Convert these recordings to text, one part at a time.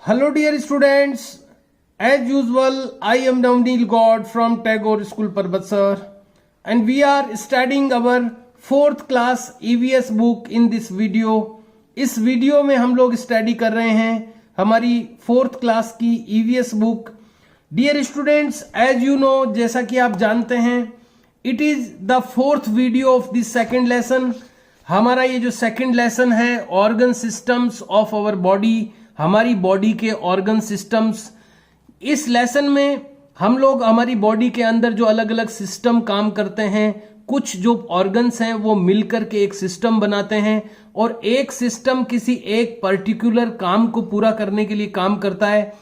Hello dear students, as usual I am Navneel God from Tagore School Parbatsar and we are studying our 4th class EVS book in this video. इस video में हम लोग study कर रहे हैं हमारी 4th class की EVS book. Dear students, as you know, जैसा कि आप जानते हैं, it is the 4th video of this second lesson. हमारा ये जो सेकेंड लेसन है, organ systems of our body, हमारी बॉडी के ऑर्गन सिस्टम्स. इस लेसन में हम लोग हमारी बॉडी के अंदर जो अलग अलग सिस्टम काम करते हैं, कुछ जो ऑर्गन्स हैं वो मिलकर के एक सिस्टम बनाते हैं और एक सिस्टम किसी एक पर्टिकुलर काम को पूरा करने के लिए काम करता है.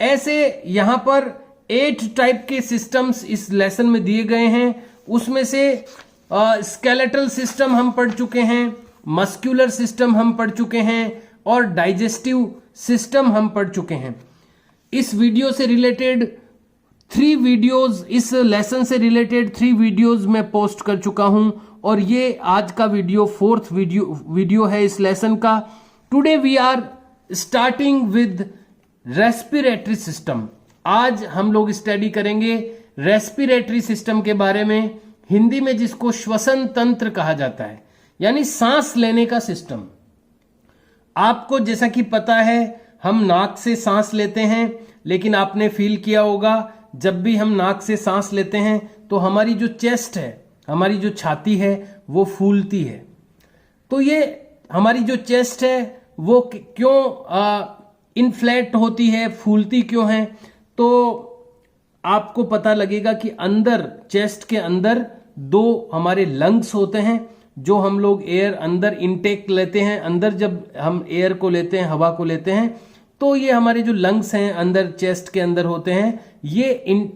ऐसे यहां पर 8 टाइप के सिस्टम्स इस लेसन में दिए गए हैं. उसमें से स्केलेटल सिस्टम हम पढ़ चुके हैं, मस्कुलर सिस्टम हम पढ़ चुके हैं और डाइजेस्टिव सिस्टम हम पढ़ चुके हैं. इस वीडियो से रिलेटेड 3 वीडियोस, इस लेसन से रिलेटेड 3 वीडियोस मैं पोस्ट कर चुका हूं और ये आज का वीडियो 4th वीडियो है इस लेसन का. Today we are starting with respiratory system. आज हम लोग स्टडी करेंगे रेस्पिरेटरी सिस्टम के बारे में, हिंदी में जिसको श्वसन तंत्र कहा जाता है, यानी सांस लेने का सिस्टम. आपको जैसा कि पता है, हम नाक से सांस लेते हैं, लेकिन आपने फील किया होगा जब भी हम नाक से सांस लेते हैं तो हमारी जो चेस्ट है, हमारी जो छाती है, वो फूलती है. तो ये हमारी जो चेस्ट है वो क्यों इन्फ्लेट होती है, फूलती क्यों है? तो आपको पता लगेगा कि अंदर, चेस्ट के अंदर 2 हमारे लंग्स होते हैं, जो हम लोग एयर अंदर इनटेक लेते हैं. अंदर जब हम एयर को लेते हैं, हवा को लेते हैं, तो ये हमारे जो लंग्स हैं अंदर चेस्ट के अंदर होते हैं, ये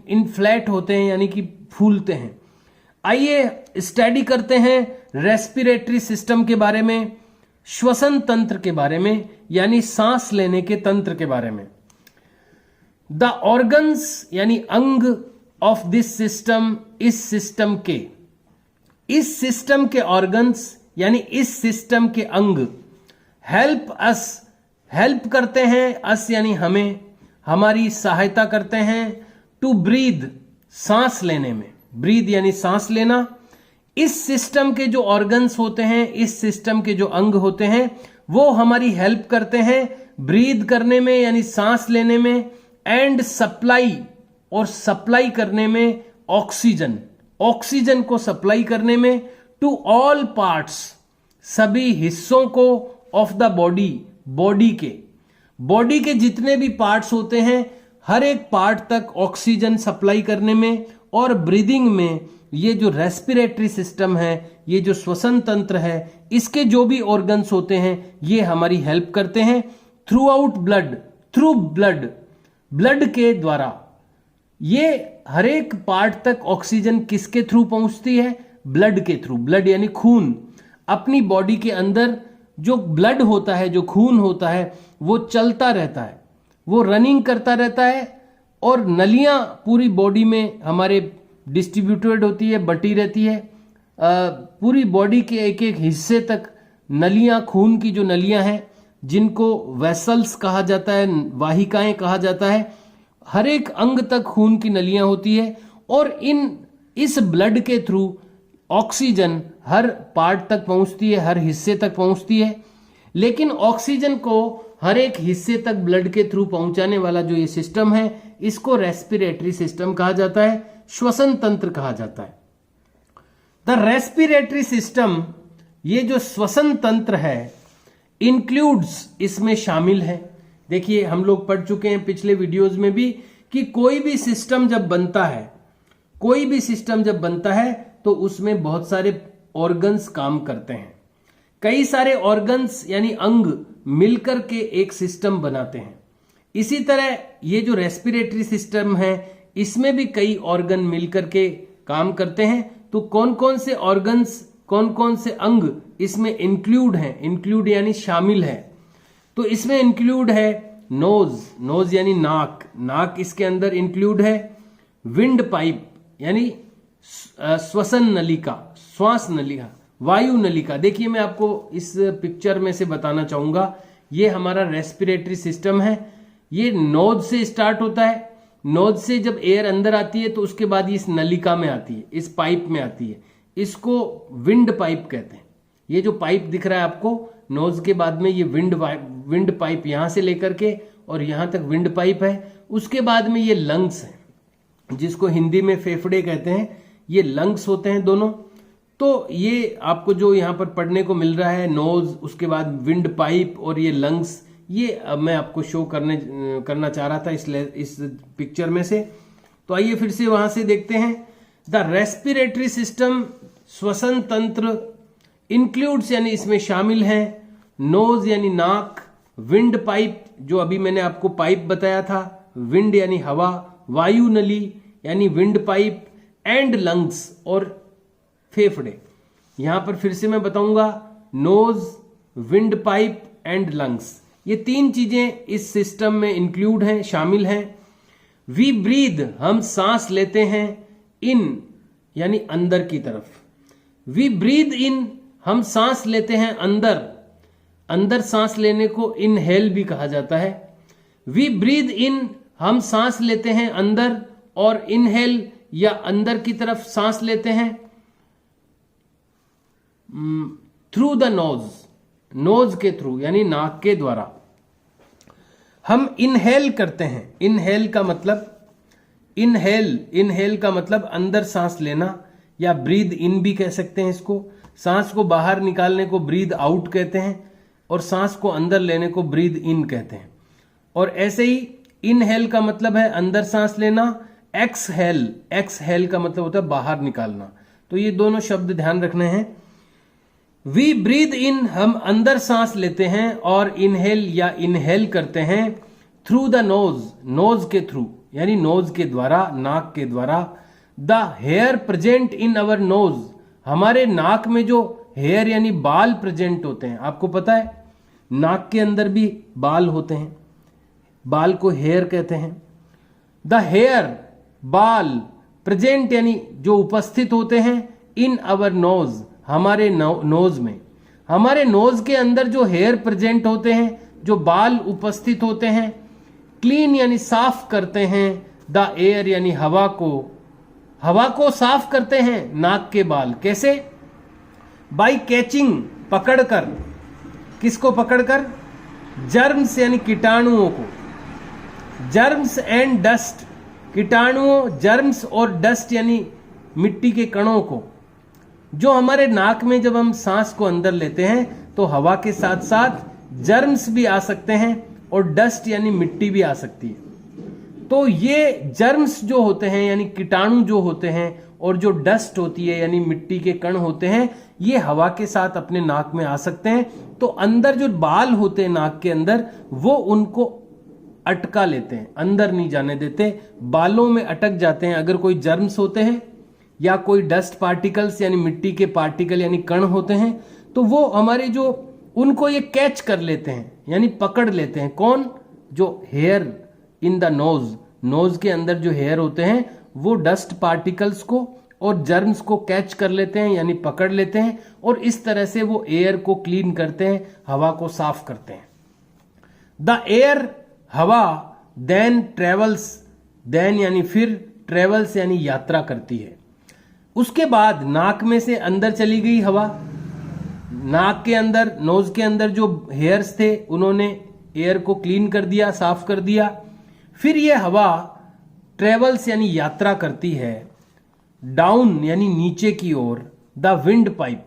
इनफ्लैट होते हैं, यानी कि फूलते हैं. आइए स्टडी करते हैं रेस्पिरेटरी सिस्टम के बारे में, श्वसन तंत्र के बारे में, यानी सांस लेने के तंत्र के बारे में. द ऑर्गन्स यानी अंग ऑफ दिस सिस्टम, इस सिस्टम के ऑर्गन्स यानी इस सिस्टम के अंग हेल्प करते हैं, अस यानी हमें, हमारी सहायता करते हैं, टू ब्रीद, सांस लेने में. ब्रीद यानी सांस लेना. इस सिस्टम के जो ऑर्गन्स होते हैं, इस सिस्टम के जो अंग होते हैं, वो हमारी हेल्प करते हैं ब्रीद करने में यानी सांस लेने में, एंड सप्लाई, और सप्लाई करने में ऑक्सीजन को सप्लाई करने में, टू ऑल पार्ट्स, सभी हिस्सों को, ऑफ द बॉडी के जितने भी पार्ट्स होते हैं, हर एक पार्ट तक ऑक्सीजन सप्लाई करने में और ब्रीदिंग में. ये जो रेस्पिरेटरी सिस्टम है, ये जो श्वसन तंत्र है, इसके जो भी ऑर्गन्स होते हैं, ये हमारी हेल्प करते हैं थ्रू ब्लड के द्वारा. ये हर एक पार्ट तक ऑक्सीजन किसके थ्रू पहुंचती है? ब्लड के थ्रू. ब्लड यानी खून. अपनी बॉडी के अंदर जो ब्लड होता है, जो खून होता है, वो चलता रहता है, वो रनिंग करता रहता है और नलियां पूरी बॉडी में हमारे डिस्ट्रीब्यूटेड होती है, बटी रहती है. पूरी बॉडी के एक एक हिस्से तक नलियां, खून की जो नलियां हैं, जिनको वेसल्स कहा जाता है, वाहिकाएं कहा जाता है, हर एक अंग तक खून की नलियां होती है और इस ब्लड के थ्रू ऑक्सीजन हर पार्ट तक पहुंचती है, हर हिस्से तक पहुंचती है. लेकिन ऑक्सीजन को हर एक हिस्से तक ब्लड के थ्रू पहुंचाने वाला जो ये सिस्टम है, इसको रेस्पिरेटरी सिस्टम कहा जाता है, श्वसन तंत्र कहा जाता है. द रेस्पिरेटरी सिस्टम, ये जो श्वसन तंत्र है, इंक्लूड्स, इसमें शामिल है. देखिए, हम लोग पढ़ चुके हैं पिछले वीडियोस में भी कि कोई भी सिस्टम जब बनता है तो उसमें बहुत सारे ऑर्गन्स काम करते हैं. कई सारे ऑर्गन्स यानी अंग मिलकर के एक सिस्टम बनाते हैं. इसी तरह ये जो रेस्पिरेटरी सिस्टम है, इसमें भी कई ऑर्गन मिलकर के काम करते हैं. तो कौन कौन से ऑर्गन्स, कौन कौन से अंग इसमें इंक्लूड हैं? इंक्लूड यानी शामिल है. तो इसमें इंक्लूड है नोज यानी नाक इसके अंदर इंक्लूड है. विंड पाइप यानी श्वसन नलिका, श्वास नलिका, वायु नलिका. देखिए, मैं आपको इस पिक्चर में से बताना चाहूंगा, ये हमारा रेस्पिरेटरी सिस्टम है. ये नोज से स्टार्ट होता है। नोज से जब एयर अंदर आती है तो उसके बाद ये इस नलिका में आती है, इस पाइप में आती है। इसको विंड पाइप कहते हैं। ये जो पाइप दिख रहा है आपको नोज के बाद में, ये विंड पाइप यहां से लेकर के और यहां तक विंड पाइप है। उसके बाद में ये लंग्स है, जिसको हिंदी में फेफड़े कहते हैं। ये लंग्स होते हैं दोनों। तो ये आपको जो यहाँ पर पढ़ने को मिल रहा है, नोज, उसके बाद विंड पाइप और ये लंग्स, ये मैं आपको शो करना चाह रहा था इस पिक्चर में से। तो आइए फिर से वहां से देखते हैं। द रेस्पिरेटरी सिस्टम, श्वसन तंत्र, इंक्लूड्स यानी इसमें शामिल है नोज यानी नाक, विंड पाइप जो अभी मैंने आपको पाइप बताया था, विंड यानी हवा, वायु नली यानी विंड पाइप, एंड लंग्स और फेफड़े। यहां पर फिर से मैं बताऊंगा, nose, windpipe and lungs, ये तीन चीजें इस सिस्टम में इंक्लूड हैं, शामिल हैं। वी ब्रीद, हम सांस लेते हैं, इन यानी अंदर की तरफ। वी ब्रीद इन, हम सांस लेते हैं अंदर। अंदर सांस लेने को इनहेल भी कहा जाता है। वी ब्रीद इन, हम सांस लेते हैं अंदर, और इनहेल या अंदर की तरफ सांस लेते हैं थ्रू द नोज, नोज के थ्रू यानी नाक के द्वारा। हम इनहेल करते हैं। इनहेल का मतलब अंदर सांस लेना, या ब्रीद इन भी कह सकते हैं इसको। सांस को बाहर निकालने को ब्रीद आउट कहते हैं, और सांस को अंदर लेने को ब्रीद इन कहते हैं। और ऐसे ही इनहेल का मतलब है अंदर सांस लेना, एक्सहेल का मतलब होता है बाहर निकालना। तो ये दोनों शब्द ध्यान रखने हैं। वी ब्रीद इन, हम अंदर सांस लेते हैं, और इनहेल या इनहेल करते हैं थ्रू द नोज, नोज के थ्रू यानी नोज के द्वारा, नाक के द्वारा। The hair present in our nose, हमारे नाक में जो हेयर यानी बाल प्रेजेंट होते हैं, आपको पता है नाक के अंदर भी बाल होते हैं, बाल को हेयर कहते हैं। द हेयर, बाल, प्रेजेंट यानी जो उपस्थित होते हैं, इन अवर नोज, हमारे नोज में। हमारे नोज के अंदर जो हेयर प्रेजेंट होते हैं, जो बाल उपस्थित होते हैं, क्लीन यानी साफ करते हैं, द एयर यानी हवा को साफ करते हैं नाक के बाल। कैसे? बाय कैचिंग, पकड़कर। किसको पकड़कर? जर्म्स यानी कीटाणुओं को। जर्म्स एंड डस्ट, कीटाणुओं, जर्म्स और डस्ट यानी मिट्टी के कणों को। जो हमारे नाक में जब हम सांस को अंदर लेते हैं तो हवा के साथ साथ जर्म्स भी आ सकते हैं और डस्ट यानी मिट्टी भी आ सकती है। तो ये जर्म्स जो होते हैं यानी कीटाणु जो होते हैं, और जो डस्ट होती है यानी मिट्टी के कण होते हैं, ये हवा के साथ अपने नाक में आ सकते हैं। तो अंदर जो बाल होते हैं नाक के अंदर, वो उनको अटका लेते हैं, अंदर नहीं जाने देते, बालों में अटक जाते हैं। अगर कोई जर्म्स होते हैं या कोई डस्ट पार्टिकल्स यानी मिट्टी के पार्टिकल यानी कण होते हैं, तो वो हमारे जो उनको ये कैच कर लेते हैं यानी पकड़ लेते हैं। कौन? जो hair in the nose, nose के अंदर जो हेयर होते हैं वो डस्ट पार्टिकल्स को और जर्म्स को कैच कर लेते हैं यानी पकड़ लेते हैं, और इस तरह से वो एयर को क्लीन करते हैं, हवा को साफ करते हैं। द एयर, हवा, देन ट्रेवल्स, देन यानी फिर, ट्रेवल्स यानी यात्रा करती है। उसके बाद नाक में से अंदर चली गई हवा, नाक के अंदर, नोज के अंदर जो हेयर्स थे उन्होंने एयर को क्लीन कर दिया, साफ कर दिया। फिर ये हवा ट्रेवल्स यानी यात्रा करती है डाउन यानी नीचे की ओर, द विंड पाइप,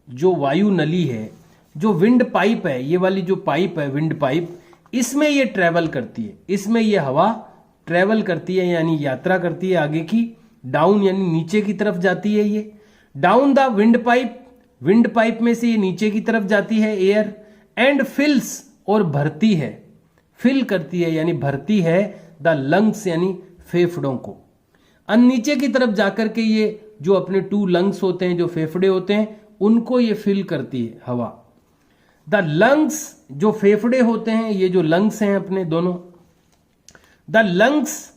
जो वायु नली है, जो विंड पाइप है, ये वाली जो पाइप है विंड पाइप, इसमें ये ट्रेवल करती है, इसमें ये हवा ट्रेवल करती है यानी यात्रा करती है आगे की। डाउन यानी नीचे की तरफ जाती है ये, down the wind pipe, wind pipe में से ये नीचे की तरफ जाती है एयर, एंड फिल्स, और भरती है, फिल करती है यानी भरती है, द लंग्स यानी फेफड़ों को। नीचे की तरफ जाकर के ये जो अपने 2 लंग्स होते हैं, जो फेफड़े होते हैं, उनको ये फिल करती है हवा। द लंग्स, जो फेफड़े होते हैं, ये जो लंग्स हैं अपने दोनों, द लंग्स,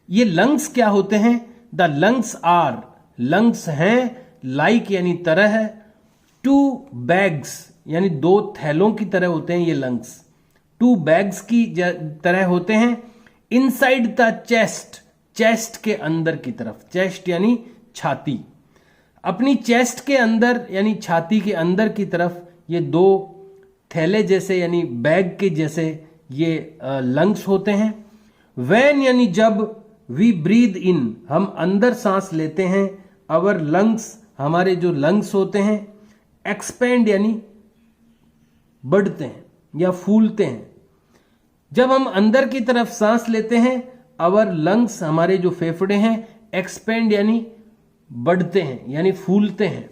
ये लंग्स क्या होते हैं? द लंग्स आर, लंग्स हैं, लाइक यानी तरह है, 2 बैग्स यानी 2 थैलों की तरह होते हैं ये लंग्स। 2 बैग्स की तरह होते हैं इनसाइड द चेस्ट, चेस्ट के अंदर की तरफ, चेस्ट यानी छाती, अपनी चेस्ट के अंदर यानी छाती के अंदर की तरफ ये 2 थैले जैसे यानी बैग के जैसे ये लंग्स होते हैं। व्हेन यानी जब, वी ब्रीद इन हम अंदर सांस लेते हैं, अवर लंग्स हमारे जो लंग्स होते हैं, एक्सपेंड यानी बढ़ते हैं या फूलते हैं। जब हम अंदर की तरफ सांस लेते हैं, अवर लंग्स हमारे जो फेफड़े हैं, एक्सपेंड यानी बढ़ते हैं यानी फूलते हैं।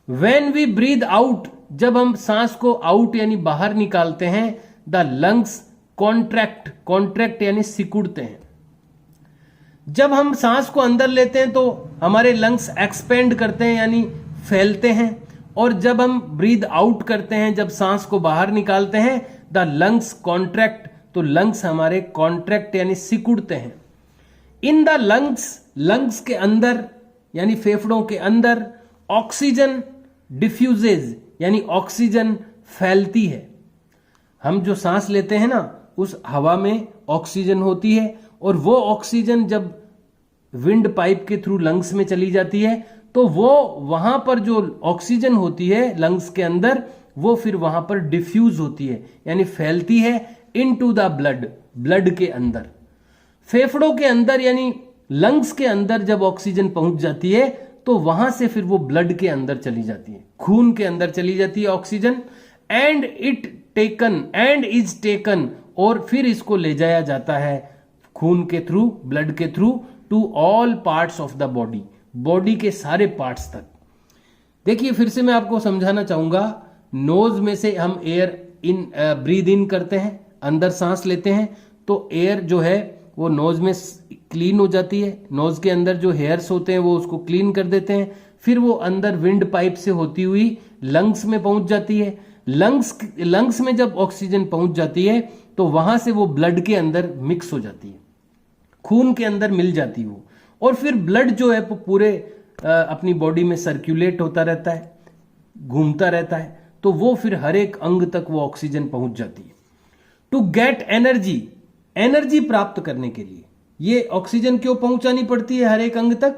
व्हेन वी ब्रीद आउट जब हम सांस को आउट यानी बाहर निकालते हैं, द लंग्स कॉन्ट्रैक्ट, कॉन्ट्रैक्ट यानी सिकुड़ते हैं। जब हम सांस को अंदर लेते हैं तो हमारे लंग्स एक्सपेंड करते हैं यानी फैलते हैं, और जब हम ब्रीद आउट करते हैं, जब सांस को बाहर निकालते हैं, द लंग्स कॉन्ट्रैक्ट, तो लंग्स हमारे कॉन्ट्रैक्ट यानी सिकुड़ते हैं। इन द लंग्स, लंग्स के अंदर यानी फेफड़ों के अंदर, ऑक्सीजन डिफ्यूजेज यानी ऑक्सीजन फैलती है। हम जो सांस लेते हैं ना, उस हवा में ऑक्सीजन होती है, और वो ऑक्सीजन जब विंड पाइप के थ्रू लंग्स में चली जाती है तो वो वहां पर जो ऑक्सीजन होती है लंग्स के अंदर, वो फिर वहां पर डिफ्यूज होती है यानी फैलती है इनटू द ब्लड, ब्लड के अंदर। फेफड़ों के अंदर यानी लंग्स के अंदर जब ऑक्सीजन पहुंच जाती है तो वहां से फिर वो ब्लड के अंदर चली जाती है, खून के अंदर चली जाती है ऑक्सीजन। एंड इज टेकन और फिर इसको ले जाया जाता है खून के थ्रू, ब्लड के through, to all parts of the body, body के सारे पार्ट्स तक। देखिए फिर से मैं आपको समझाना चाहूंगा, नोज में से हम एयर इन ब्रीद इन करते हैं, अंदर सांस लेते हैं तो एयर जो है वो नोज में क्लीन हो जाती है, नोज के अंदर जो हेयर्स होते हैं वो उसको क्लीन कर देते हैं, फिर वो अंदर विंड पाइप से होती हुई लंग्स में पहुंच जाती है। लंग्स में जब ऑक्सीजन पहुंच जाती है तो वहां से वो ब्लड के अंदर मिक्स हो जाती है, खून के अंदर मिल जाती है वो, और फिर ब्लड जो है वो पूरे अपनी बॉडी में सर्कुलेट होता रहता है, घूमता रहता है, तो वो फिर हर एक अंग तक वो ऑक्सीजन पहुंच जाती है। टू गेट एनर्जी, एनर्जी प्राप्त करने के लिए ये ऑक्सीजन क्यों पहुंचानी पड़ती है हर एक अंग तक?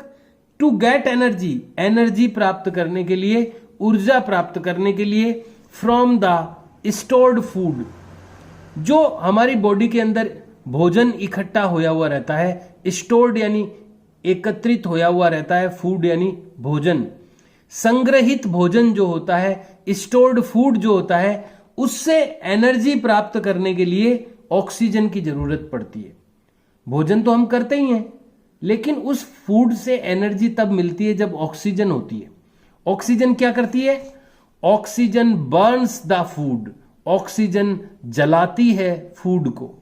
टू गेट एनर्जी, एनर्जी प्राप्त करने के लिए, ऊर्जा प्राप्त करने के लिए, फ्रॉम द स्टोर्ड फूड, जो हमारी बॉडी के अंदर भोजन इकट्ठा होया हुआ रहता है, स्टोर्ड यानी एकत्रित होया हुआ रहता है, फूड यानी भोजन, संग्रहित भोजन जो होता है, स्टोर्ड फूड जो होता है, उससे एनर्जी प्राप्त करने के लिए ऑक्सीजन की जरूरत पड़ती है। भोजन तो हम करते ही हैं, लेकिन उस फूड से एनर्जी तब मिलती है जब ऑक्सीजन होती है। ऑक्सीजन क्या करती है? Oxygen Burns the food, oxygen जलाती है फूड को।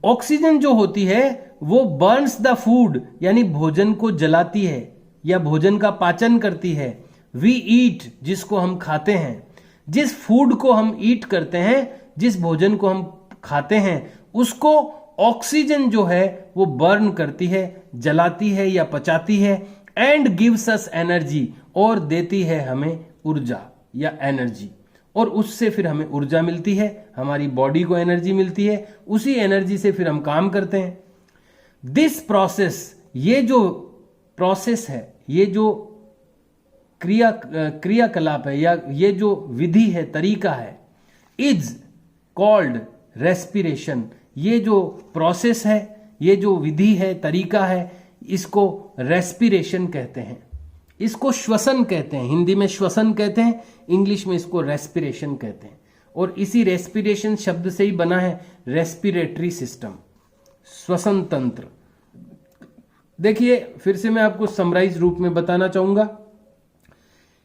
ऑक्सीजन जो होती है वो बर्न्स द फूड यानी भोजन को जलाती है या भोजन का पाचन करती है। वी ईट, जिसको हम खाते हैं, जिस फूड को हम ईट करते हैं, जिस भोजन को हम खाते हैं, उसको ऑक्सीजन जो है वो बर्न करती है, जलाती है या पचाती है। एंड गिव्स अस एनर्जी, और देती है हमें ऊर्जा या एनर्जी, और उससे फिर हमें ऊर्जा मिलती है, हमारी बॉडी को एनर्जी मिलती है, उसी एनर्जी से फिर हम काम करते हैं। दिस प्रोसेस, ये जो प्रोसेस है, ये जो क्रियाकलाप है या ये जो विधि है, तरीका है, इज कॉल्ड रेस्पिरेशन। ये जो प्रोसेस है, ये जो विधि है, तरीका है, इसको रेस्पिरेशन कहते हैं, इसको श्वसन कहते हैं। हिंदी में श्वसन कहते हैं, इंग्लिश में इसको रेस्पिरेशन कहते हैं, और इसी रेस्पिरेशन शब्द से ही बना है रेस्पिरेटरी सिस्टम, श्वसन तंत्र। देखिए फिर से मैं आपको समराइज रूप में बताना चाहूंगा।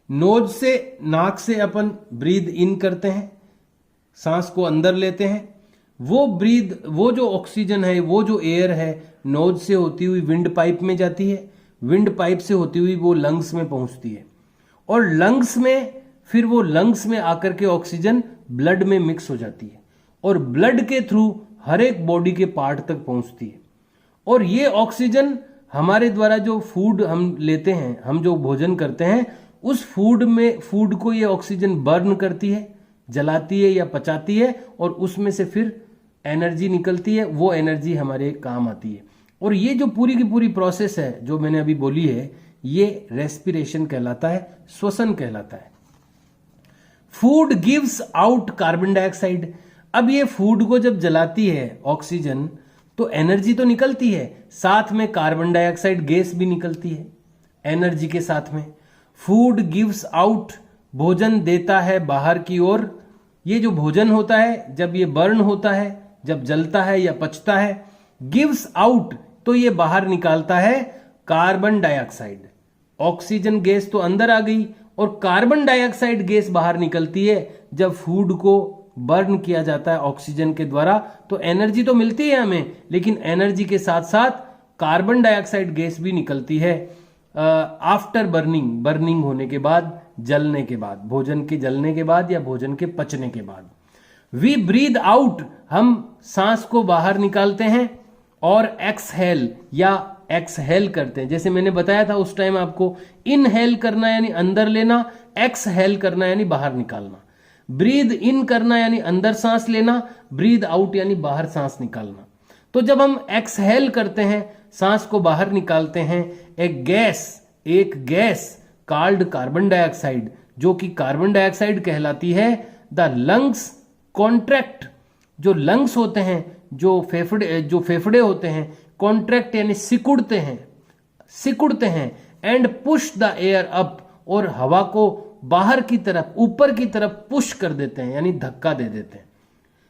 नोज से, नाक से अपन ब्रीद इन करते हैं, सांस को अंदर लेते हैं, वो जो ऑक्सीजन है, वो जो एयर है, नोज से होती हुई विंड पाइप में जाती है, विंड पाइप से होती हुई वो लंग्स में पहुंचती है, और लंग्स में फिर वो लंग्स में आकर के ऑक्सीजन ब्लड में मिक्स हो जाती है, और ब्लड के थ्रू हर एक बॉडी के पार्ट तक पहुंचती है। और ये ऑक्सीजन हमारे द्वारा जो फूड हम लेते हैं, हम जो भोजन करते हैं, उस फूड को ये ऑक्सीजन बर्न करती है, जलाती है या पचाती है और उसमें से फिर एनर्जी निकलती है, वो एनर्जी हमारे काम आती है। और ये जो पूरी की पूरी प्रोसेस है जो मैंने अभी बोली है, ये रेस्पिरेशन कहलाता है, श्वसन कहलाता है। Food gives out carbon dioxide. अब ये फूड को जब जलाती है ऑक्सीजन तो एनर्जी तो निकलती है, साथ में कार्बन डाइऑक्साइड गैस भी निकलती है एनर्जी के साथ में। फूड गिव्स आउट, भोजन देता है बाहर की ओर। ये जो भोजन होता है जब ये बर्न होता है, जब जलता है या पचता है, गिव्स आउट तो ये बाहर निकालता है कार्बन डाइऑक्साइड। ऑक्सीजन गैस तो अंदर आ गई और कार्बन डाइऑक्साइड गैस बाहर निकलती है जब फूड को बर्न किया जाता है ऑक्सीजन के द्वारा। तो एनर्जी तो मिलती है हमें, लेकिन एनर्जी के साथ साथ कार्बन डाइऑक्साइड गैस भी निकलती है आफ्टर बर्निंग होने के बाद, जलने के बाद, भोजन के जलने के बाद या भोजन के पचने के बाद। वी ब्रीद आउट, हम सांस को बाहर निकालते हैं, और एक्सहेल या एक्सहेल करते हैं। जैसे मैंने बताया था उस टाइम आपको, इनहेल करना यानी अंदर लेना, एक्सहेल करना यानी बाहर निकालना। ब्रीद इन करना यानी अंदर सांस लेना, ब्रीद आउट यानी बाहर सांस निकालना। तो जब हम एक्सहेल करते हैं, सांस को बाहर निकालते हैं, एक गैस कॉल्ड कार्बन डाइऑक्साइड, जो कि कार्बन डाइऑक्साइड कहलाती है, द लंग्स कॉन्ट्रैक्ट। जो लंग्स होते हैं, जो फेफड़े होते हैं, कॉन्ट्रैक्ट यानी सिकुड़ते हैं and push the air up, और हवा को बाहर की तरफ, ऊपर की तरफ पुश कर देते हैं यानी धक्का दे देते हैं।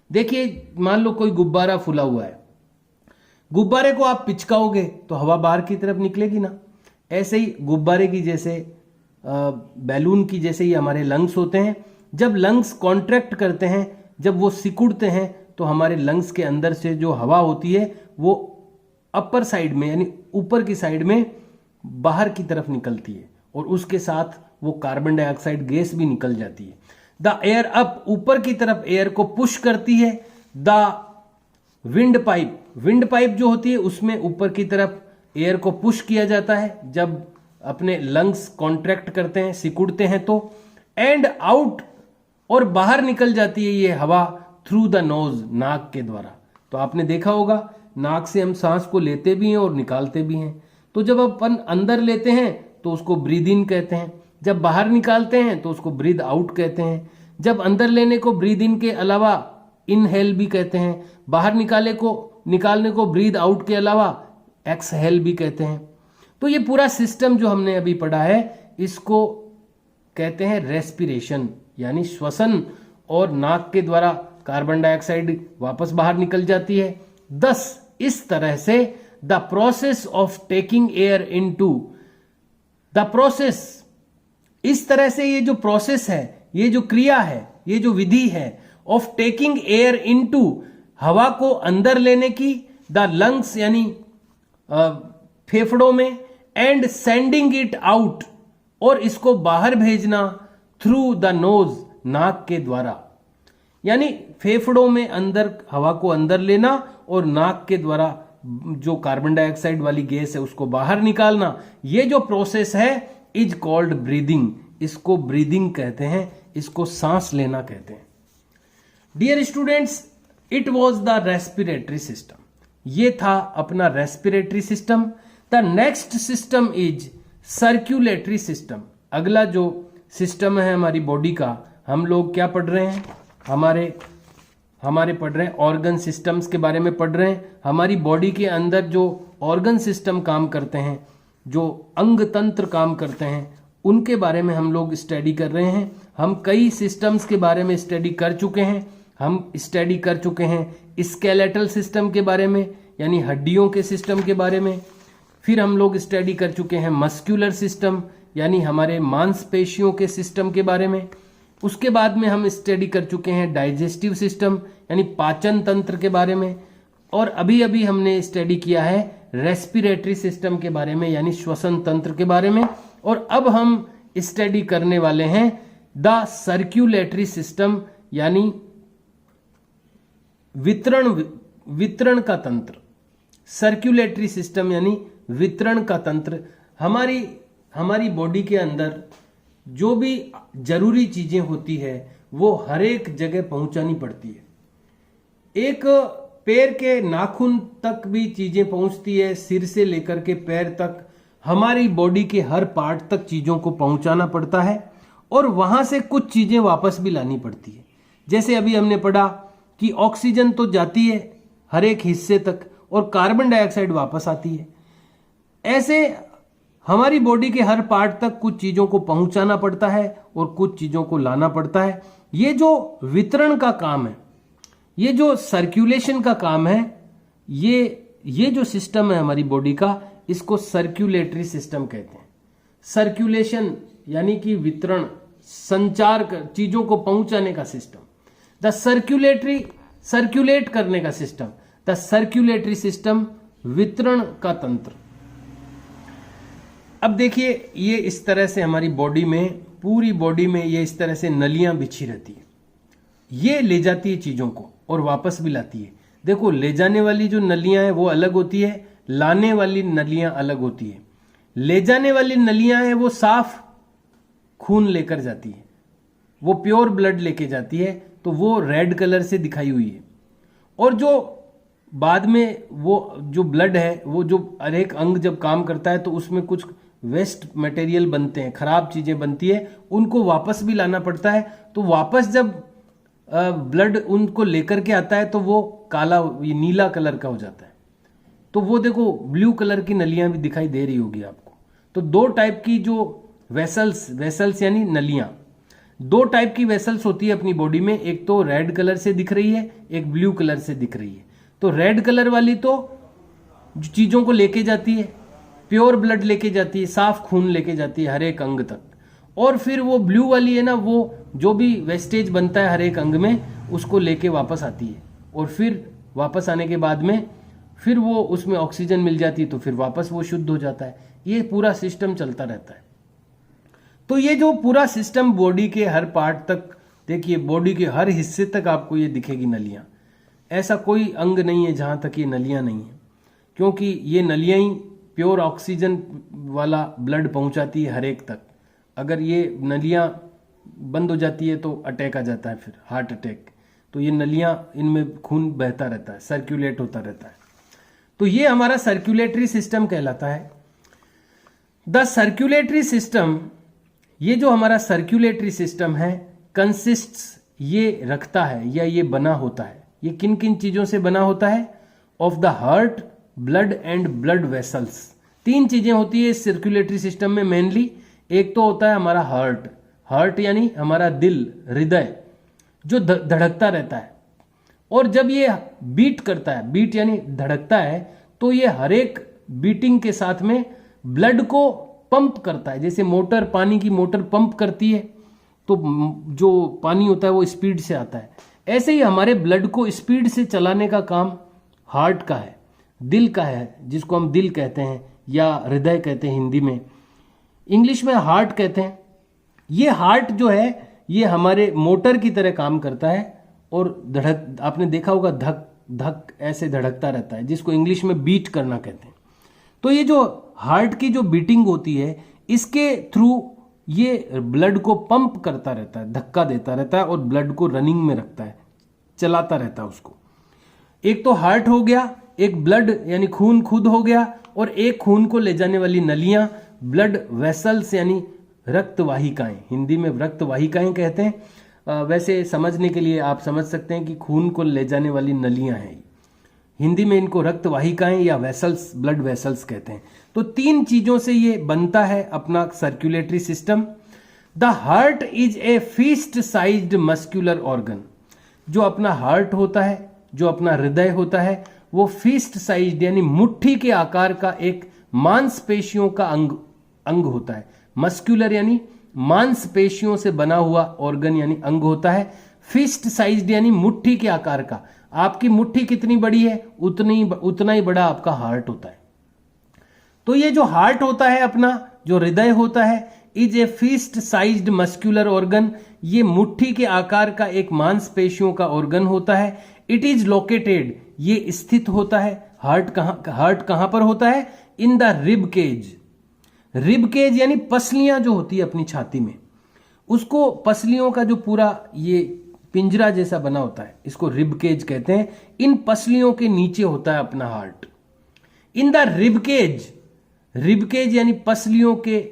देखिए, मान लो कोई गुब्बारा फूला हुआ है, गुब्बारे को आप पिचकाओगे तो हवा बाहर की तरफ निकलेगी ना। ऐसे ही गुब्बारे की जैसे, बैलून की जैसे ही हमारे लंग्स होते हैं। जब लंग्स कॉन्ट्रैक्ट करते हैं, जब वो सिकुड़ते हैं, तो हमारे लंग्स के अंदर से जो हवा होती है वो अपर साइड में यानी ऊपर की साइड में बाहर की तरफ निकलती है, और उसके साथ वो कार्बन डाइऑक्साइड गैस भी निकल जाती है। द एयर अप, ऊपर की तरफ एयर को पुश करती है। द विंड पाइप जो होती है उसमें ऊपर की तरफ एयर को पुश किया जाता है जब अपने लंग्स कॉन्ट्रैक्ट करते हैं, सिकुड़ते हैं तो। एंड आउट, और बाहर निकल जाती है ये हवा थ्रू द नोज, नाक के द्वारा। तो आपने देखा होगा, नाक से हम सांस को लेते भी हैं और निकालते भी हैं। तो जब अपन अंदर लेते हैं तो उसको ब्रीद इन कहते हैं, जब बाहर निकालते हैं तो उसको ब्रीद आउट कहते हैं। जब अंदर लेने को ब्रीद इन के अलावा इनहेल भी कहते हैं, बाहर निकालने को ब्रीद आउट के अलावा एक्सहेल भी कहते हैं। तो ये पूरा सिस्टम जो हमने अभी पढ़ा है, इसको कहते हैं रेस्पिरेशन यानी श्वसन, और नाक के द्वारा कार्बन डाइऑक्साइड वापस बाहर निकल जाती है। thus इस तरह से the process of taking air into the process, इस तरह से ये जो प्रोसेस है, ये जो क्रिया है, ये जो विधि है, ऑफ टेकिंग एयर इनटू, हवा को अंदर लेने की, द लंग्स यानी फेफड़ों में, एंड सेंडिंग इट आउट, और इसको बाहर भेजना थ्रू द नोज, नाक के द्वारा। यानी फेफड़ों में अंदर हवा को अंदर लेना और नाक के द्वारा जो कार्बन डाइऑक्साइड वाली गैस है उसको बाहर निकालना, ये जो प्रोसेस है इज कॉल्ड ब्रीदिंग। इसको ब्रीदिंग कहते हैं, इसको सांस लेना कहते हैं। Dear students, it was the respiratory system. ये था अपना respiratory system. The next system is circulatory system. अगला जो सिस्टम है हमारी बॉडी का, हम लोग क्या पढ़ रहे हैं, हमारे पढ़ रहे हैं ऑर्गन सिस्टम्स के बारे में पढ़ रहे हैं। हमारी बॉडी के अंदर जो ऑर्गन सिस्टम काम करते हैं, जो अंग तंत्र काम करते हैं, उनके बारे में हम लोग स्टडी कर रहे हैं। हम कई सिस्टम्स के बारे में स्टडी कर चुके हैं। हम स्टडी कर चुके हैं स्केलेटल सिस्टम के बारे में, यानी हड्डियों के सिस्टम के बारे में। फिर हम लोग स्टडी कर चुके हैं मस्कुलर सिस्टम, यानी हमारे मांसपेशियों के सिस्टम के बारे में। उसके बाद में हम स्टडी कर चुके हैं डाइजेस्टिव सिस्टम, यानी पाचन तंत्र के बारे में। और अभी अभी हमने स्टडी किया है रेस्पिरेटरी सिस्टम के बारे में, यानी श्वसन तंत्र के बारे में। और अब हम स्टडी करने वाले हैं द सर्क्यूलेटरी सिस्टम, यानी वितरण का तंत्र। सर्क्यूलेटरी सिस्टम यानी वितरण का तंत्र। हमारी बॉडी के अंदर जो भी जरूरी चीजें होती है वो हर एक जगह पहुंचानी पड़ती है। एक पैर के नाखून तक भी चीजें पहुंचती है, सिर से लेकर के पैर तक, हमारी बॉडी के हर पार्ट तक चीजों को पहुंचाना पड़ता है और वहां से कुछ चीजें वापस भी लानी पड़ती है। जैसे अभी हमने पढ़ा कि ऑक्सीजन तो जाती है हर एक हिस्से तक और कार्बन डाइऑक्साइड वापस आती है। ऐसे हमारी बॉडी के हर पार्ट तक कुछ चीजों को पहुंचाना पड़ता है और कुछ चीजों को लाना पड़ता है। ये जो वितरण का काम है, ये जो सर्कुलेशन का काम है, ये जो सिस्टम है हमारी बॉडी का, इसको सर्कुलेटरी सिस्टम कहते हैं। सर्कुलेशन यानी कि वितरण, संचार कर, चीजों को पहुंचाने का सिस्टम, द सर्कुलेट करने का सिस्टम, द सर्कुलेटरी सिस्टम, वितरण का तंत्र। अब देखिए, ये इस तरह से हमारी बॉडी में, पूरी बॉडी में ये इस तरह से नलियां बिछी रहती है। ये ले जाती है चीजों को और वापस भी लाती है। देखो, ले जाने वाली जो नलियां हैं वो अलग होती है, लाने वाली नलियां अलग होती है। ले जाने वाली नलियां हैं वो साफ खून लेकर जाती है, वो प्योर ब्लड लेके जाती है, तो वो रेड कलर से दिखाई हुई है। और जो बाद में वो जो ब्लड है, वो जो हर एक अंग जब काम करता है तो उसमें कुछ वेस्ट मटेरियल बनते हैं, खराब चीजें बनती है, उनको वापस भी लाना पड़ता है। तो वापस जब ब्लड उनको लेकर के आता है तो वो काला, ये नीला कलर का हो जाता है। तो वो देखो, ब्लू कलर की नलियां भी दिखाई दे रही होगी आपको। तो दो टाइप की जो वेसल्स यानी नलियां, दो टाइप की वेसल्स होती है अपनी बॉडी में। एक तो रेड कलर से दिख रही है, एक ब्लू कलर से दिख रही है। तो रेड कलर वाली तो चीजों को लेके जाती है, प्योर ब्लड लेके जाती है, साफ खून लेके जाती है हर एक अंग तक। और फिर वो ब्लू वाली है ना, वो जो भी वेस्टेज बनता है हर एक अंग में, उसको लेके वापस आती है। और फिर वापस आने के बाद में फिर वो उसमें ऑक्सीजन मिल जाती है, तो फिर वापस वो शुद्ध हो जाता है। ये पूरा सिस्टम चलता रहता है। तो ये जो पूरा सिस्टम बॉडी के हर पार्ट तक, देखिए बॉडी के हर हिस्से तक आपको ये दिखेगी नलियां। ऐसा कोई अंग नहीं है जहां तक ये नलियां नहीं है, क्योंकि ये नलियां ही प्योर ऑक्सीजन वाला ब्लड पहुंचाती है हर एक तक। अगर ये नलियां बंद हो जाती है तो अटैक आ जाता है, फिर हार्ट अटैक। तो ये नलियां, इनमें खून बहता रहता है, सर्कुलेट होता रहता है। तो ये हमारा सर्कुलेटरी सिस्टम कहलाता है। द सर्कुलेटरी सिस्टम, ये जो हमारा सर्कुलेटरी सिस्टम है, कंसिस्ट्स, ये रखता है या ये बना होता है, ये किन किन चीजों से बना होता है? Of the heart, blood and blood vessels. तीन चीजें होती है इस सर्कुलेटरी सिस्टम में मेनली। एक तो होता है हमारा हार्ट यानी हमारा दिल, हृदय, जो धड़कता रहता है। और जब ये बीट करता है, बीट यानी धड़कता है, तो ये हर एक बीटिंग के साथ में ब्लड को पंप करता है। जैसे मोटर, पानी की मोटर पंप करती है तो जो पानी होता है वो स्पीड से आता है, ऐसे ही हमारे ब्लड को स्पीड से चलाने का काम हार्ट का है, दिल का है, जिसको हम दिल कहते हैं या हृदय कहते हैं हिंदी में, इंग्लिश में हार्ट कहते हैं। ये हार्ट जो है ये हमारे मोटर की तरह काम करता है और धड़क, आपने देखा होगा धक धक ऐसे धड़कता रहता है, जिसको इंग्लिश में बीट करना कहते हैं। तो ये जो हार्ट की जो बीटिंग होती है, इसके थ्रू ये ब्लड को पंप करता रहता है, धक्का देता रहता है और ब्लड को रनिंग में रखता है, चलाता रहता है उसको। एक तो हार्ट हो गया, एक ब्लड यानी खून खुद हो गया, और एक खून को ले जाने वाली नलियां, ब्लड वेसल्स यानी रक्तवाहिकाएं, हिंदी में रक्तवाहिकाएं कहते हैं। वैसे समझने के लिए आप समझ सकते हैं कि खून को ले जाने वाली नलियां हैं, हिंदी में इनको रक्तवाहिकाएं या वेसल्स, ब्लड वेसल्स कहते हैं। तो तीन चीजों से ये बनता है अपना circulatory system. The heart is a feast sized muscular organ. जो अपना हार्ट होता है, जो अपना हृदय होता है, वो फीस्ट साइज्ड यानी मुट्ठी के आकार का एक मांसपेशियों का अंग होता है। मस्कुलर यानी मांसपेशियों से बना हुआ ऑर्गन यानी अंग होता है। फिस्ट साइज्ड यानी मुट्ठी के आकार का। आपकी मुट्ठी कितनी बड़ी है उतना ही बड़ा आपका हार्ट होता है। तो ये जो हार्ट होता है अपना, जो हृदय होता है, is a fist sized muscular organ. ये मुट्ठी के आकार का एक मांसपेशियों का ऑर्गन होता है। इट इज लोकेटेड, ये स्थित होता है। हार्ट कहां पर होता है? In the rib cage. Rib cage यानी पसलियां जो होती है अपनी छाती में, उसको पसलियों का जो पूरा ये पिंजरा जैसा बना होता है, इसको रिब केज कहते हैं। इन पसलियों के नीचे होता है अपना heart. In the rib cage, rib cage यानी पसलियों के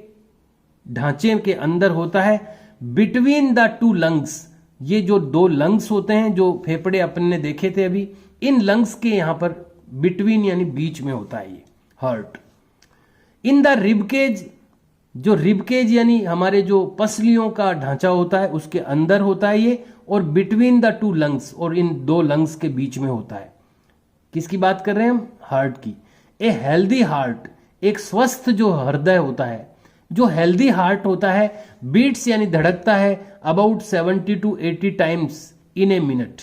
ढांचे के अंदर होता है बिटवीन द टू लंग्स। ये जो दो लंग्स होते हैं, जो फेफड़े अपन ने देखे थे अभी, इन लंग्स के यहां पर बिटवीन यानी बीच में होता है ये heart. In the rib cage, जो रिब केज यानी हमारे जो पसलियों का ढांचा होता है उसके अंदर होता है ये, और बिटवीन द टू लंग्स, और इन दो लंग्स के बीच में होता है। किसकी बात कर रहे हैं हम? हार्ट की। ए हेल्दी हार्ट, एक स्वस्थ जो हृदय होता है, जो हेल्दी हार्ट होता है, बीट्स यानी धड़कता है about 70 to 80 times in a minute.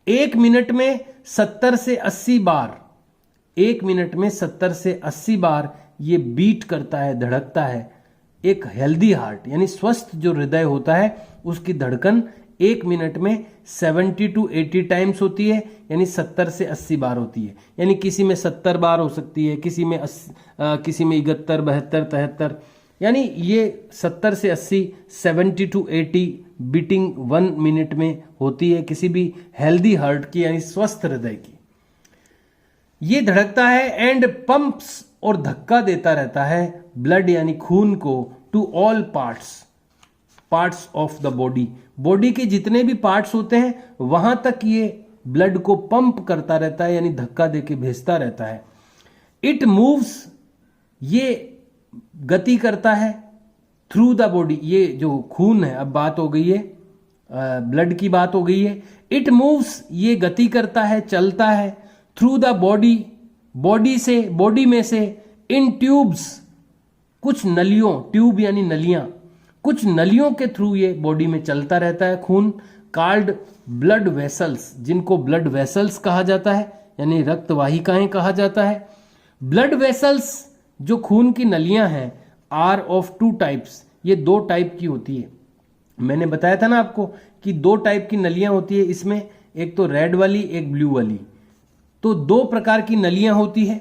एक मिनट में 70 से 80 बार, एक मिनट में 70 से 80 बार ये बीट करता है, धड़कता है। एक हेल्दी हार्ट यानी स्वस्थ जो हृदय होता है उसकी धड़कन एक मिनट में 70 to 80 टाइम्स होती है, यानी 70 से 80 बार होती है। यानी किसी में 70 बार हो सकती है, किसी में 71, 72, 73, यानी ये 70 से 80, 70 to 80 बीटिंग 1 मिनट में होती है किसी भी हेल्दी हार्ट की यानी स्वस्थ हृदय की। ये धड़कता है एंड पंप्स, और धक्का देता रहता है ब्लड यानी खून को to all parts of the body. Body के जितने भी पार्ट्स होते हैं वहां तक ये ब्लड को पंप करता रहता है, यानी धक्का देके भेजता रहता है। इट मूव्स, ये गति करता है थ्रू द बॉडी। ये जो खून है, अब बात हो गई है ब्लड की बात हो गई है। इट मूव्स, ये गति करता है, चलता है थ्रू द बॉडी, बॉडी में से इन ट्यूब्स, कुछ नलियों, ट्यूब यानी नलियां, कुछ नलियों के थ्रू ये बॉडी में चलता रहता है खून, कॉल्ड ब्लड वेसल्स, जिनको ब्लड वेसल्स कहा जाता है, यानी रक्त वाहिकाएं कहा जाता है। ब्लड वेसल्स जो खून की नलियां हैं आर ऑफ 2 टाइप्स, ये 2 टाइप की होती है। मैंने बताया था ना आपको कि 2 टाइप की नलियां होती है इसमें, एक तो रेड वाली, एक ब्लू वाली। तो 2 प्रकार की नलियां होती है।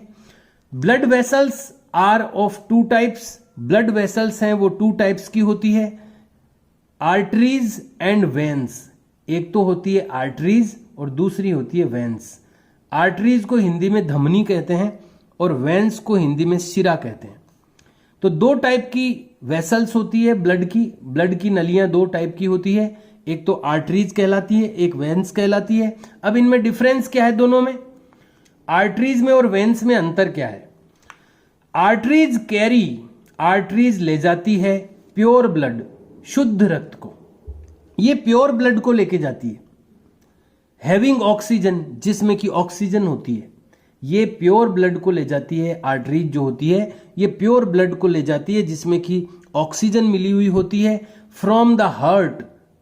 Blood vessels are of 2 types, blood vessels हैं वो 2 टाइप्स की होती है, आर्टरीज एंड वेन्स। एक तो होती है आर्टरीज और दूसरी होती है वेन्स। आर्टरीज को हिंदी में धमनी कहते हैं और वेन्स को हिंदी में शिरा कहते हैं। तो 2 टाइप की वेसल्स होती है ब्लड की नलियां 2 टाइप की होती है, एक तो आर्टरीज कहलाती है, एक वेन्स कहलाती है। अब इनमें डिफरेंस क्या है दोनों में? आर्टरीज में और वेन्स में अंतर क्या है? आर्टरीज ले जाती है प्योर ब्लड, शुद्ध रक्त को, ये प्योर ब्लड को लेके जाती है। हैविंग ऑक्सीजन, जिसमें की ऑक्सीजन होती है, ये प्योर ब्लड को ले जाती है। आर्टरीज जो होती है ये प्योर ब्लड को ले जाती है जिसमें की ऑक्सीजन मिली हुई होती है। फ्रॉम द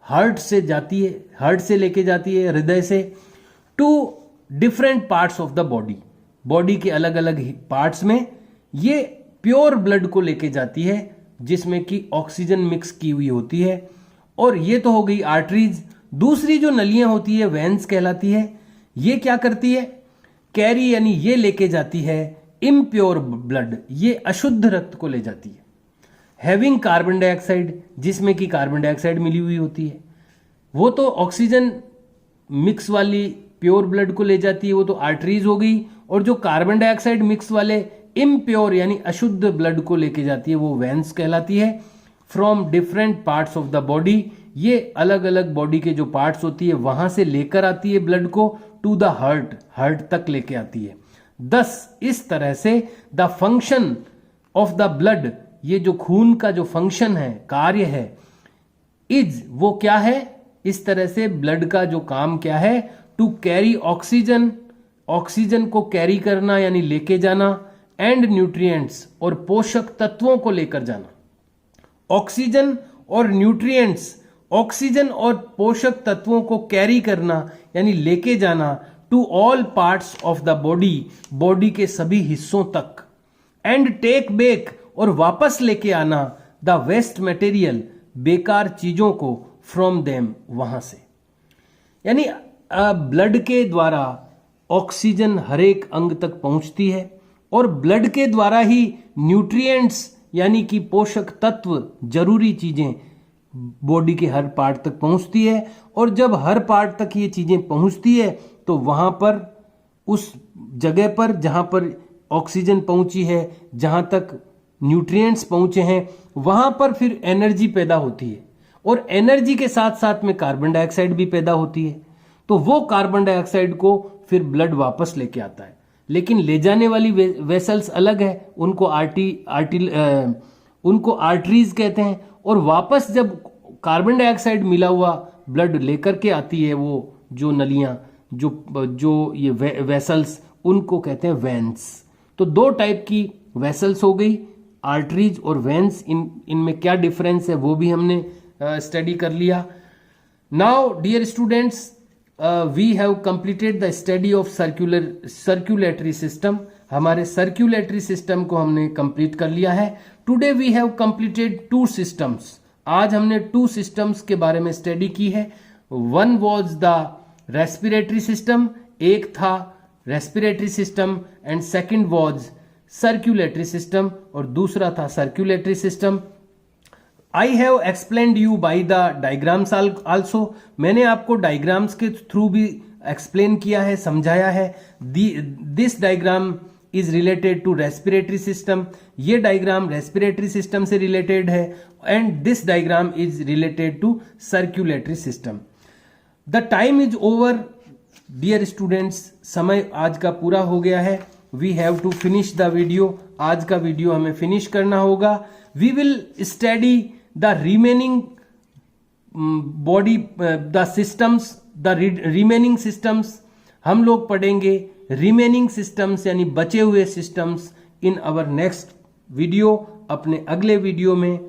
हार्ट से जाती है, हार्ट से लेके जाती है, हृदय से, to different parts of the body के अलग अलग पार्ट्स में ये प्योर ब्लड को लेके जाती है जिसमें कि ऑक्सीजन मिक्स की हुई होती है। और ये तो हो गई आर्टरीज। दूसरी जो नलियां होती है वेन्स कहलाती है। ये क्या करती है? कैरी, यानी ये लेके जाती है इम्प्योर ब्लड, ये अशुद्ध रक्त को ले जाती है। हैविंग कार्बन डाइऑक्साइड, जिसमें कि कार्बन डाइऑक्साइड मिली हुई होती है, वो तो ऑक्सीजन मिक्स वाली प्योर ब्लड को ले जाती है, वो तो आर्टरीज हो गई। और जो कार्बन डाइऑक्साइड मिक्स वाले इम्प्योर यानी अशुद्ध ब्लड को लेके जाती है वो वेन्स कहलाती है। From different parts of the body, ये अलग अलग बॉडी के जो पार्ट्स होती है वहां से लेकर आती है ब्लड को टू द हार्ट तक लेके आती है। दस इस तरह से the function of the blood, ये जो खून का जो फंक्शन है, कार्य है, इज वो क्या है? इस तरह से ब्लड का जो काम क्या है? टू कैरी ऑक्सीजन को कैरी करना यानी लेके जाना, एंड न्यूट्रिएंट्स और पोषक तत्वों को लेकर जाना। ऑक्सीजन और न्यूट्रिएंट्स, ऑक्सीजन और पोषक तत्वों को कैरी करना यानी लेके जाना to all parts of the body के सभी हिस्सों तक। एंड टेक बैक, और वापस लेके आना द वेस्ट मटेरियल, बेकार चीजों को, फ्रॉम देम, वहां से। यानी ब्लड के द्वारा ऑक्सीजन हर एक अंग तक पहुंचती है और ब्लड के द्वारा ही न्यूट्रिएंट्स यानी कि पोषक तत्व, जरूरी चीजें बॉडी के हर पार्ट तक पहुंचती है, और जब हर पार्ट तक ये चीजें पहुंचती है तो वहां पर उस जगह पर जहां पर ऑक्सीजन पहुंची है, जहां तक न्यूट्रिएंट्स पहुंचे हैं, वहां पर फिर एनर्जी पैदा होती है, और एनर्जी के साथ साथ में कार्बन डाइऑक्साइड भी पैदा होती है। तो वो कार्बन डाइऑक्साइड को फिर ब्लड वापस लेके आता है, लेकिन ले जाने वाली वेसल्स अलग है, उनको आर्टरीज कहते हैं। और वापस जब कार्बन डाइऑक्साइड मिला हुआ ब्लड लेकर के आती है, वो जो नलियां, जो ये वेसल्स, उनको कहते हैं वेन्स। तो दो टाइप की वेसल्स हो गई, आर्टरीज और वेन्स। इनमें क्या डिफरेंस है वो भी हमने स्टडी कर लिया। Now dear students, we have completed the study of circulatory system. हमारे सर्कुलेटरी सिस्टम को हमने कंप्लीट कर लिया है। Today we have completed 2 systems. आज हमने 2 सिस्टम्स के बारे में स्टडी की है। One was the respiratory system, एक था respiratory system, and second was circulatory system, और दूसरा था circulatory system. I have explained you by the diagrams also. मैंने आपको डायग्राम्स के थ्रू भी एक्सप्लेन किया है, समझाया है। This diagram is related to respiratory system. ये डायग्राम रेस्पिरेटरी सिस्टम से रिलेटेड है, and this diagram is related to circulatory system. The time is over dear students, समय आज का पूरा हो गया है। We have to finish the video. आज का वीडियो हमें फिनिश करना होगा। We will study the remaining body, the systems, the remaining systems. हम लोग पढ़ेंगे रिमेनिंग सिस्टम्स यानी बचे हुए systems in our next video, अपने अगले वीडियो में।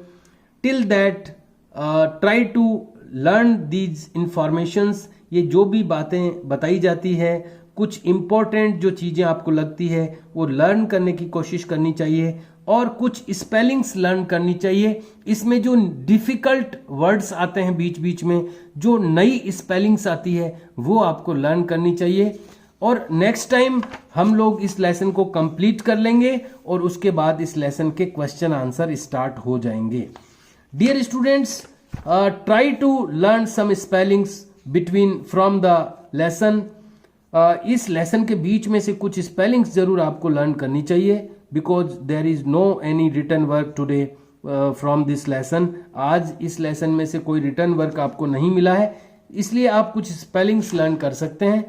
Till that try to learn these informations. ये जो भी बातें बताई जाती है, कुछ इंपॉर्टेंट जो चीजें आपको लगती है वो लर्न करने की कोशिश करनी चाहिए, और कुछ स्पेलिंग्स लर्न करनी चाहिए। इसमें जो डिफिकल्ट वर्ड्स आते हैं बीच बीच में, जो नई स्पेलिंग्स आती है, वो आपको लर्न करनी चाहिए। और नेक्स्ट टाइम हम लोग इस लेसन को कंप्लीट कर लेंगे, और उसके बाद इस लेसन के क्वेश्चन आंसर स्टार्ट हो जाएंगे। Dear students, try to learn some spellings between from the lesson. इस लेसन के बीच में से कुछ स्पेलिंग्स जरूर आपको लर्न करनी चाहिए, because there is no any return work today from this lesson. आज इस लेसन में से कोई रिटर्न वर्क आपको नहीं मिला है, इसलिए आप कुछ स्पेलिंग्स लर्न कर सकते हैं।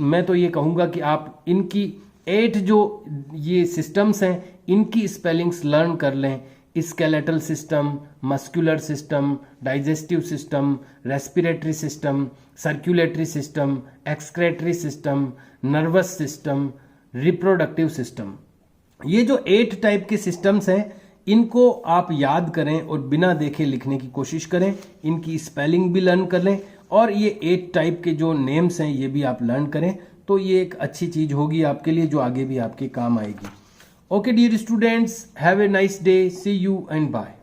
मैं तो ये कहूँगा कि आप इनकी 8 जो ये सिस्टम्स हैं, इनकी स्पेलिंग्स लर्न कर लें। Skeletal system, muscular system, digestive system, respiratory system, circulatory system, excretory system, nervous system, reproductive system. ये जो 8 टाइप के सिस्टम्स हैं, इनको आप याद करें और बिना देखे लिखने की कोशिश करें। इनकी स्पेलिंग भी लर्न कर लें, और ये 8 टाइप के जो नेम्स हैं ये भी आप लर्न करें, तो ये एक अच्छी चीज होगी आपके लिए, जो आगे भी आपके काम आएगी। Okay dear students, have a nice day. See you and bye.